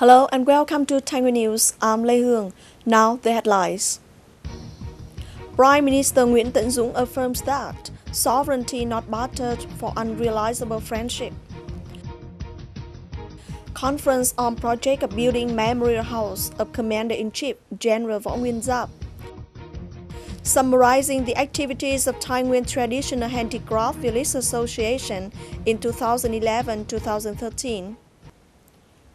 Hello and welcome to Thái News. I'm Lê Hương. Now the headlines. Prime Minister Nguyễn Tấn Dũng affirms that sovereignty not bartered for unrealizable friendship. Conference on project of building Memorial House of Commander-in-Chief General Võ Nguyên Giáp. Summarizing the activities of Thái Nguyên Traditional Handicraft Village Association in 2011-2013.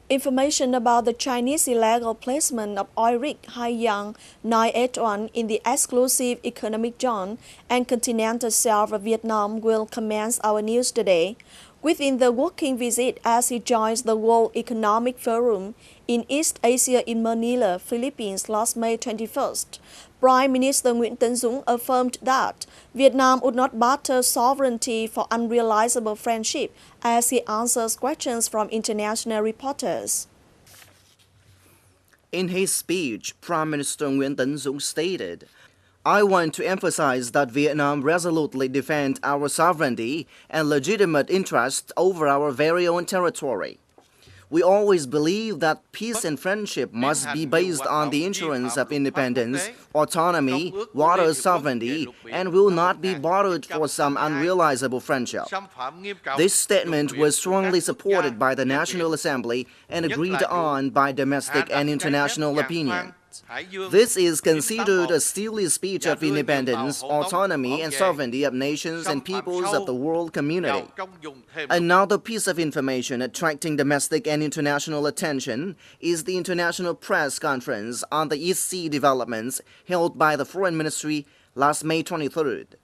Information about the Chinese illegal placement of oil rig Haiyang 981 in the exclusive economic zone and continental shelf of Vietnam will commence our news today. Within the working visit as he joins the World Economic Forum in East Asia in Manila, Philippines last May 21st, Prime Minister Nguyễn Tấn Dũng affirmed that Vietnam would not barter sovereignty for unrealizable friendship as he answers questions from international reporters. In his speech, Prime Minister Nguyễn Tấn Dũng stated, "I want to emphasize that Vietnam resolutely defends our sovereignty and legitimate interests over our very own territory. We always believe that peace and friendship must be based on the insurance of independence, autonomy, water sovereignty, and will not be bartered for some unrealizable friendship." This statement was strongly supported by the National Assembly and agreed on by domestic and international opinion. This is considered a steely speech of independence, autonomy, and sovereignty of nations and peoples of the world community. Another piece of information attracting domestic and international attention is the International Press Conference on the East Sea developments held by the Foreign Ministry last May 23rd.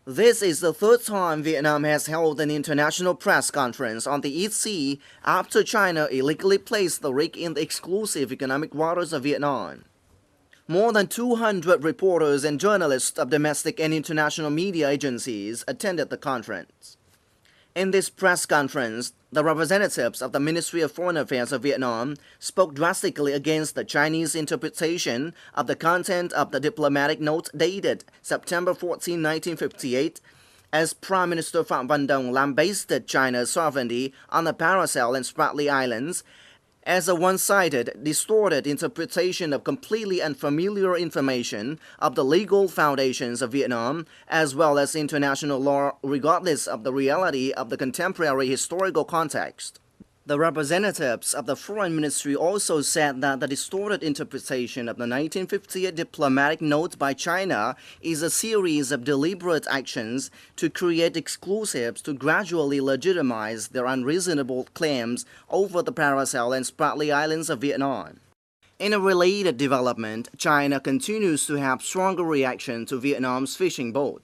This is the third time Vietnam has held an international press conference on the East Sea after China illegally placed the rig in the exclusive economic waters of Vietnam. More than 200 reporters and journalists of domestic and international media agencies attended the conference. In this press conference, the representatives of the Ministry of Foreign Affairs of Vietnam spoke drastically against the Chinese interpretation of the content of the diplomatic note dated September 14, 1958, as Prime Minister Phạm Văn Đồng lambasted China's sovereignty on the Paracel and Spratly Islands as a one-sided, distorted interpretation of completely unfamiliar information of the legal foundations of Vietnam, as well as international law, regardless of the reality of the contemporary historical context. The representatives of the Foreign Ministry also said that the distorted interpretation of the 1958 diplomatic note by China is a series of deliberate actions to create exclusives to gradually legitimize their unreasonable claims over the Paracel and Spratly Islands of Vietnam. In a related development, China continues to have stronger reaction to Vietnam's fishing boat.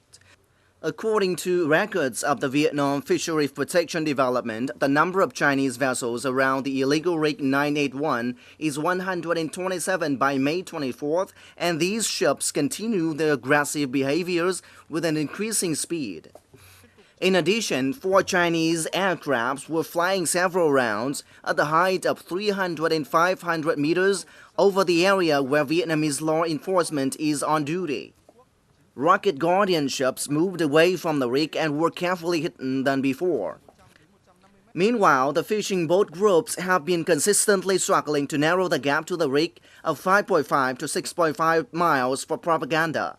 According to records of the Vietnam Fishery Protection Development, the number of Chinese vessels around the illegal rig 981 is 127 by May 24th, and these ships continue their aggressive behaviors with an increasing speed. In addition, 4 Chinese aircrafts were flying several rounds at the height of 300 and 500 meters over the area where Vietnamese law enforcement is on duty. Rocket Guardian ships moved away from the rig and were carefully hidden than before. Meanwhile, the fishing boat groups have been consistently struggling to narrow the gap to the rig of 5.5 to 6.5 miles for propaganda.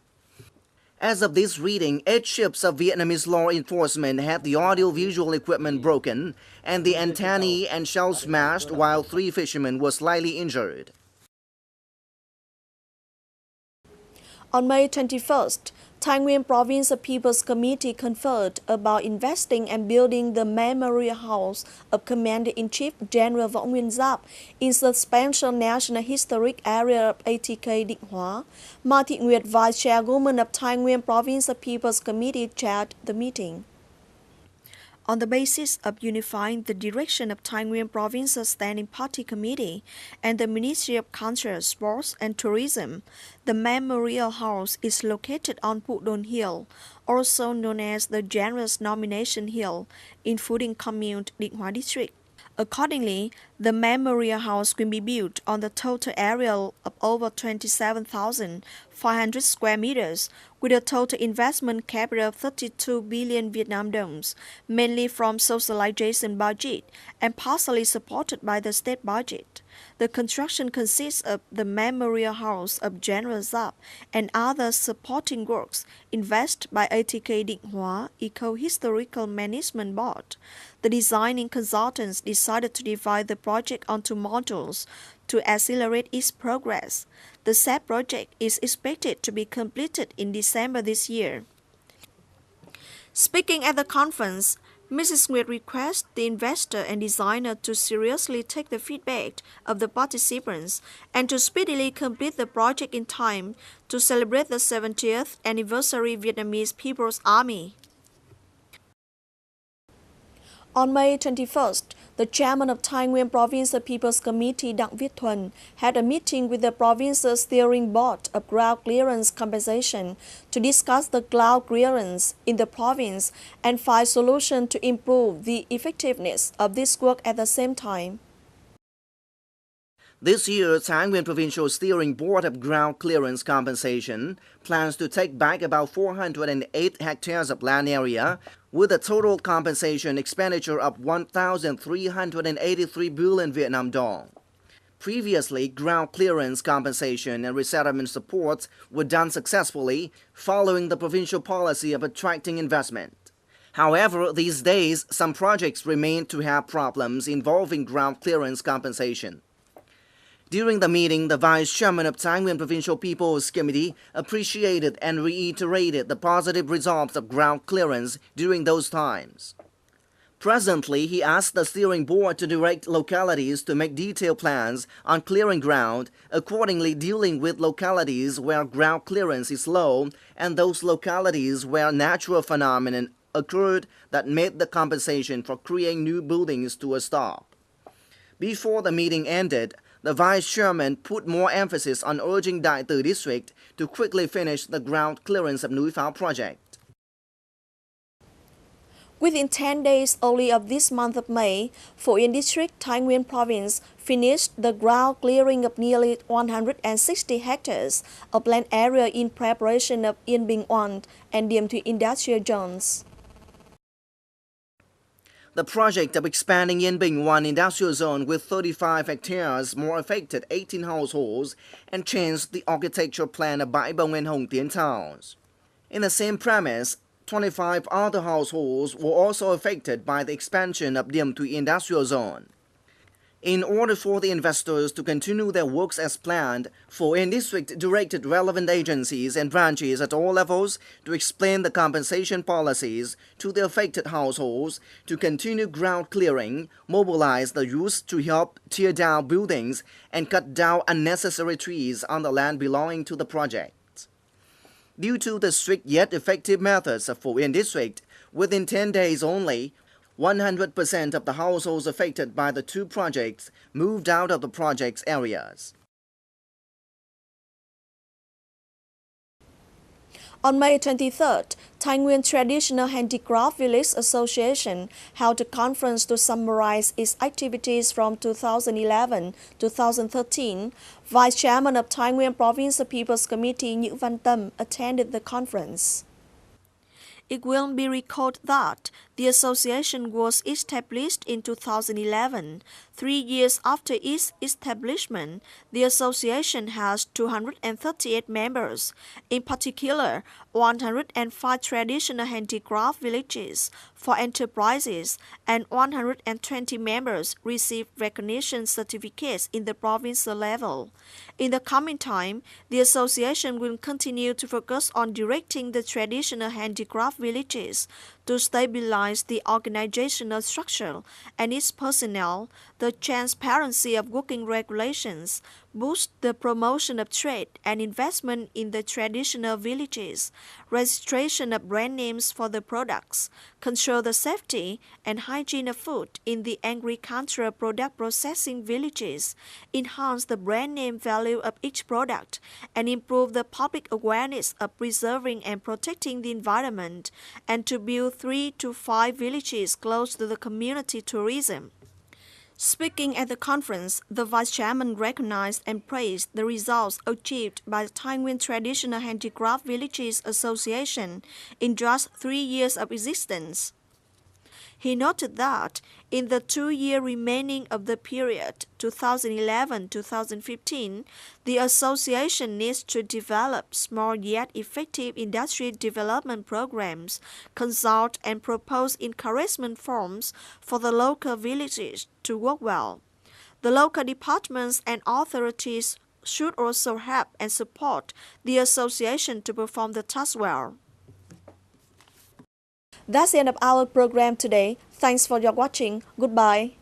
As of this reading, 8 ships of Vietnamese law enforcement had the audio-visual equipment broken and the antennae and shells smashed, while 3 fishermen were slightly injured. On May 21st, Thái Nguyên Provincial People's Committee conferred about investing and building the Memorial House of Commander-in-Chief General Võ Nguyên Giáp in the Special National Historic Area of ATK Định Hóa. Ma Thị Nguyệt, Vice Chairwoman of Thái Nguyên Provincial People's Committee, chaired the meeting. On the basis of unifying the direction of Thái Nguyên Provincial Standing Party Committee and the Ministry of Culture, Sports and Tourism, the Memorial House is located on Phu Don Hill, also known as the General's Nomination Hill, in Phu Dinh Commune, Định Hóa District. Accordingly, the Memorial House will be built on the total area of over 27,500 square meters, with a total investment capital of 32 billion Vietnam đồng, mainly from socialization budget and partially supported by the state budget. The construction consists of the Memorial House of General Giáp and other supporting works invested by ATK Định Hóa Eco-Historical Management Board. The designing consultants decided to divide the project onto modules to accelerate its progress. The said project is expected to be completed in December this year. Speaking at the conference, Mrs. Nguyệt requested the investor and designer to seriously take the feedback of the participants and to speedily complete the project in time to celebrate the 70th anniversary Vietnamese People's Army. On May 21st, the chairman of Thái Nguyên Provincial People's Committee, Đặng Viết Thuần, had a meeting with the provincial steering board of ground clearance compensation to discuss the ground clearance in the province and find solutions to improve the effectiveness of this work at the same time. This year, Thái Nguyên Provincial Steering Board of Ground Clearance Compensation plans to take back about 408 hectares of land area with a total compensation expenditure of 1,383 billion Vietnam dong. Previously, ground clearance compensation and resettlement support were done successfully following the provincial policy of attracting investment. However, these days, some projects remain to have problems involving ground clearance compensation. During the meeting, the Vice Chairman of Thái Nguyên Provincial People's Committee appreciated and reiterated the positive results of ground clearance during those times. Presently, he asked the steering board to direct localities to make detailed plans on clearing ground, accordingly dealing with localities where ground clearance is low and those localities where natural phenomenon occurred that made the compensation for creating new buildings to a stop. Before the meeting ended, the Vice Chairman put more emphasis on urging Đại Từ District to quickly finish the ground clearance of Núi Pháo project. Within 10 days only of this month of May, Phổ Yên District, Thái Nguyên Province finished the ground clearing of nearly 160 hectares of land area in preparation of Yên Bình 1 and Điềm Thủy Industrial Zones. The project of expanding Yên Bình 1 industrial zone with 35 hectares more affected 18 households and changed the architecture plan of Bãi Bông and Hồng Tiến towns. In the same premise, 25 other households were also affected by the expansion of Điềm Thủy Industrial Zone. In order for the investors to continue their works as planned, Phổ Yên District directed relevant agencies and branches at all levels to explain the compensation policies to the affected households, to continue ground clearing, mobilize the youth to help tear down buildings, and cut down unnecessary trees on the land belonging to the project. Due to the strict yet effective methods of Phổ Yên District, within 10 days only, 100% of the households affected by the two projects moved out of the project's areas. On May 23rd, Thái Nguyên Traditional Handicraft Village Association held a conference to summarize its activities from 2011-2013. Vice Chairman of Thái Nguyên Provincial People's Committee Nhữ Văn Tâm attended the conference. It will be recalled that the association was established in 2011. 3 years after its establishment, the association has 238 members. In particular, 105 traditional handicraft villages for enterprises and 120 members receive recognition certificates in the provincial level. In the coming time, the association will continue to focus on directing the traditional handicraft villages to stabilize the organizational structure and its personnel, the transparency of working regulations, boost the promotion of trade and investment in the traditional villages, registration of brand names for the products, control the safety and hygiene of food in the agricultural product processing villages, enhance the brand name value of each product, and improve the public awareness of preserving and protecting the environment, and to build 3 to 5 villages close to the community tourism. Speaking at the conference, the Vice Chairman recognized and praised the results achieved by the Thái Nguyên Traditional Handicraft Villages Association in just 3 years of existence. He noted that in the 2 years remaining of the period 2011-2015, the association needs to develop small yet effective industry development programs, consult and propose encouragement forms for the local villages to work well. The local departments and authorities should also help and support the association to perform the task well. That's the end of our program today. Thanks for your watching. Goodbye.